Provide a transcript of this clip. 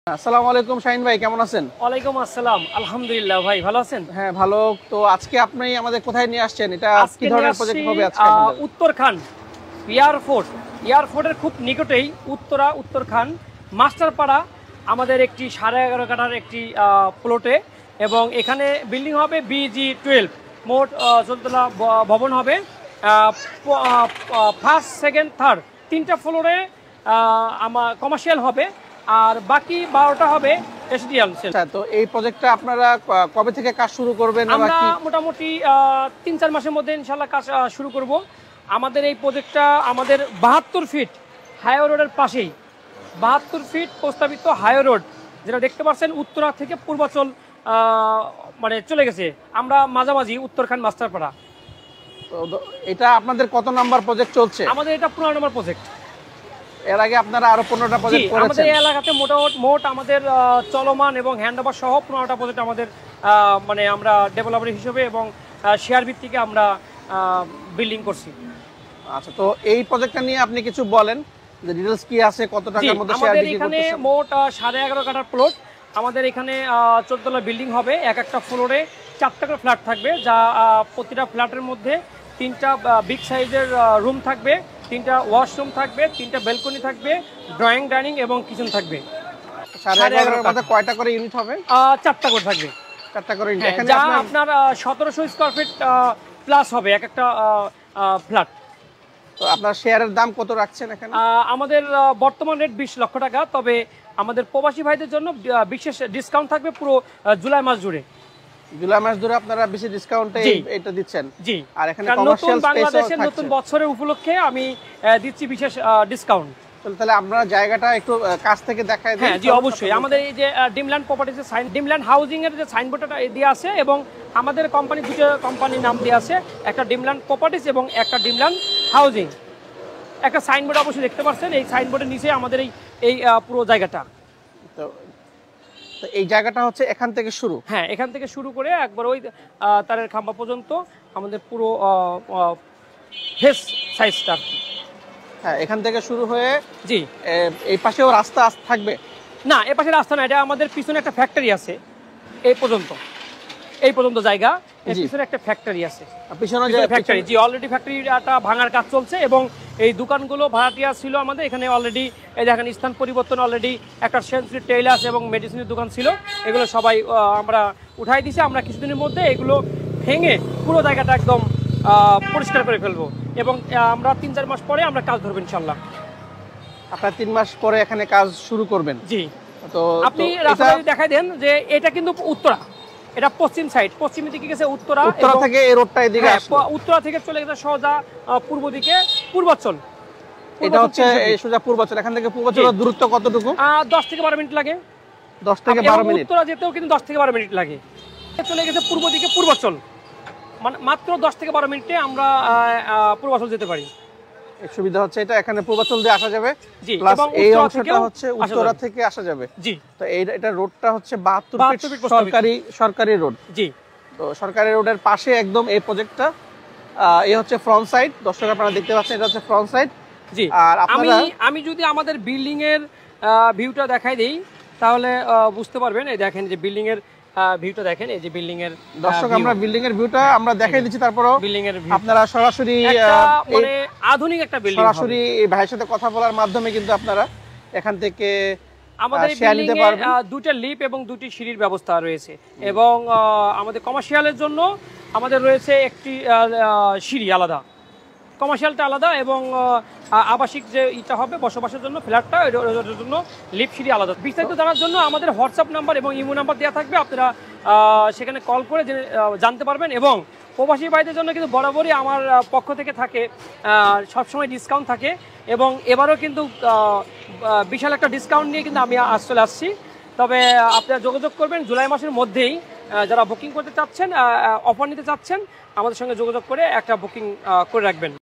আসসালামু আলাইকুম শাহিন ভাই, কেমন আছেন? ওয়ালাইকুম আসসালাম, আলহামদুলিল্লাহ। ভাই ভালো আছেন? হ্যাঁ ভালো। তো আজকে আপনি আমাদের কোথায় নিয়ে আসছেন? এটা কি ধরনের প্রজেক্ট হবে আজকে আমাদের? উত্তরখান এয়ারপোর্টের খুব নিকটেই উত্তরখান মাস্টারপাড়া আমাদের একটি 11.5 কাঠার একটি প্লটে, এবং এখানে বিল্ডিং হবে BG12, মোট 14তলা ভবন হবে। ফার্স্ট, সেকেন্ড, থার্ড তিনটা ফ্লোরে আমার কমার্শিয়াল হবে, আর বাকি 12টা হবে রেসিডেন্সিয়াল। আচ্ছা, তো এই প্রজেক্টটা আপনারা কবে থেকে কাজ শুরু করবেন? আমরা মোটামুটি 3-4 মাসের মধ্যে ইনশাল্লাহ কাজ শুরু করব। আমাদের এই প্রজেক্টটা আমাদের 72 ফিট হাইওয়ে রোডের পাশেই, 72 ফিট প্রস্তাবিত হাইওয়ে রোড, যেটা দেখতে পাচ্ছেন উত্তরা থেকে পূর্বাচল মানে চলে গেছে। আমরা মাঝামাঝি উত্তরখান মাস্টারপাড়া। এটা আপনাদের কত নাম্বার প্রজেক্ট চলছে? আমাদের এটা 15 নম্বর প্রজেক্ট। এর আগে আপনারা আরো 15টা প্রজেক্ট করেছেন? আমাদের এই এলাকাতে মোট আমাদের চলমান এবং হ্যান্ডওভার সহ 15টা প্রজেক্ট আমাদের মানে আমরা ডেভেলপার হিসেবে এবং শেয়ার ভিত্তিকে আমরা বিল্ডিং করছি। আচ্ছা, তো এই প্রজেক্টটা নিয়ে আপনি কিছু বলেন, যে ডিটেইলস কি আছে, কত টাকার মধ্যে শেয়ার বিক্রি করতেছেন? আমাদের এখানে মোট 11.5 কাঠার প্লট। আমাদের এখানে 14তলা বিল্ডিং হবে। একটা ফ্লোরে 4টা করে ফ্ল্যাট থাকবে, যা প্রতিটা ফ্ল্যাটের মধ্যে 3টা বিগ সাইজের রুম থাকবে, 3টা ওয়াশরুম থাকবে, 3টা ব্যালকনি থাকবে, ড্রয়িং ডাইনিং এবং কিচেন থাকবে। 11.5 মধ্যে কয়টা করে ইউনিট হবে? 4টা করে থাকবে। 4টা করে ইউনিট। এখানে আপনার 1700 স্কয়ার ফিট প্লাস হবে একটা ফ্ল্যাট। তো আপনার শেয়ারের দাম কত রাখছেন এখানে? আমাদের বর্তমান রেট 20 লক্ষ টাকা, তবে আমাদের প্রবাসী ভাইদের জন্য বিশেষ ডিসকাউন্ট থাকবে পুরো জুলাই মাস জুড়ে। জুলাই মাস ধরে আপনারা বেশি ডিসকাউন্টে এটা দিচ্ছেন? জি। আর এখানে কমার্শিয়াল স্পেসও বাংলাদেশের নতুন বছরের উপলক্ষে আমি দিচ্ছি বিশেষ ডিসকাউন্ট। তাহলে আমরা জায়গাটা একটু কাছ থেকে দেখাই দিই। হ্যাঁ জি, অবশ্যই। আমাদের এই যে ডিমল্যান্ড প্রপার্টিজের ডিমল্যান্ড হাউজিং এর যে সাইনবোর্ডটা দিয়ে আছে, এবং আমাদের কোম্পানি দুটো কোম্পানির নাম দিয়ে আছে, একটা ডিমল্যান্ড প্রপার্টিজ এবং একটা ডিমল্যান্ড হাউজিং। একটা সাইনবোর্ড অবশ্যই দেখতে পাচ্ছেন, এই সাইনবোর্ডের নিচে আমাদের এই পুরো জায়গাটা। তো এই জায়গাটা হচ্ছে এখান থেকে শুরু? হ্যাঁ, এখান থেকে শুরু করে একবার ওই তারের খাম্বা পর্যন্ত আমাদের পুরো ফেস সাইজটা। হ্যাঁ, এখান থেকে শুরু হয়ে জি। এই পাশেও রাস্তা থাকবে? না, এই পাশে রাস্তা না, এটা আমাদের পিছনে একটা ফ্যাক্টরি আছে। এই পর্যন্ত জায়গা, এর পিছনে একটা ফ্যাক্টরি আছে। পিছনে যে ফ্যাক্টরি, জি, অলরেডি ফ্যাক্টরিটা ভাঙার কাজ চলছে, এবং এই দোকানগুলো ভাড়াটিয়া ছিল আমাদের এখানে অলরেডি। এই দেখেন স্থান পরিবর্তন, অলরেডি একটা সেন্সরি টেইলার্স এবং মেডিসিনের দোকান ছিল, এগুলো সবাই আমরা উঠাই দিয়েছি। আমরা কিছুদিনের মধ্যে এগুলো ভেঙে পুরো জায়গাটা একদম পরিষ্কার করে ফেলবো, এবং আমরা 3-4 মাস পরে আমরা কাজ ধরবো ইনশাল্লাহ। আপনারা 3 মাস পরে এখানে কাজ শুরু করবেন? জি। তো আপনি রাস্তা দেখাই দেন যে এটা কিন্তু উত্তরা, এটা পশ্চিম সাইড, পশ্চিমের দিকে গেছে উত্তরা থেকে এই রোডটা এদিকে আসলো। উত্তরা থেকে চলে গেছে সোজা পূর্ব দিকে পূর্বাচল। এটা হচ্ছে এই সোজা পূর্বাচল। এখান থেকে পূর্বাচলের দূরত্ব কতটুকু? 10 থেকে 12 মিনিট লাগে। 10 থেকে 12 মিনিট। উত্তরা যেতেও কিন্তু 10 থেকে 12 মিনিট লাগে। চলে গেছে পূর্ব দিকে পূর্বাচল, মানে মাত্র 10 থেকে 12 মিনিটে আমরা পূর্বাচল যেতে পারি। এই সুবিধা হচ্ছে এটা, এখানে পূর্বাচল দিয়ে আসা যাবে, জি, প্লাস এবং এই অংশটা হচ্ছে উত্তরা থেকে আসা যাবে। জি। তো এটা রোডটা হচ্ছে 72 ফিট সরকারি রোড। জি। তো সরকারি রোডের পাশে একদম এই প্রজেক্টটা। এই হচ্ছে ফ্রন্ট সাইড, দর্শক আপনারা দেখতে পাচ্ছেন, এটা হচ্ছে ফ্রন্ট সাইড। জি। আর আমি যদি আমাদের বিল্ডিং এর ভিউটা দেখাই দেই, তাহলে বুঝতে পারবেন। এই দেখেন যে বিল্ডিং এর ভিউটা দেখেন, এই যে বিল্ডিং এর দর্শক আমরা বিল্ডিং এর ভিউটা আমরা দেখাই দিচ্ছি, তারপরও বিল্ডিং এর আপনারা সরাসরি মানে আধুনিক একটা বিল্ডিং, সরাসরি এই ভাইয়ের সাথে কথা বলার মাধ্যমে কিন্তু আপনারা এখান থেকে আমাদের বিল্ডিং এ 2টা লিফট এবং 2টি সিঁড়ির ব্যবস্থা রয়েছে, এবং আমাদের কমার্শিয়ালের জন্য আমাদের রয়েছে একটি সিঁড়ি আলাদা, কমার্শিয়ালটা আলাদা, এবং আবাসিক যে ইটা হবে বসবাসের জন্য ফ্ল্যাটটা, এর জন্য লিফট সিঁড়ি আলাদা। বিস্তারিত জানার জন্য আমাদের হোয়াটসঅ্যাপ নাম্বার এবং ইমো নাম্বার দেওয়া থাকবে, আপনারা সেখানে কল করে জানতে পারবেন। এবং প্রবাসী ভাইদের জন্য কিন্তু বরাবরই আমার পক্ষ থেকে থাকে সবসময় ডিসকাউন্ট থাকে, এবং এবারও কিন্তু বিশাল একটা ডিসকাউন্ট নিয়ে কিন্তু আমি চলে আসছি। তবে আপনারা যোগাযোগ করবেন জুলাই মাসের মধ্যেই, যারা বুকিং করতে চাচ্ছেন, অফার নিতে চাচ্ছেন, আমাদের সঙ্গে যোগাযোগ করে একটা বুকিং করে রাখবেন।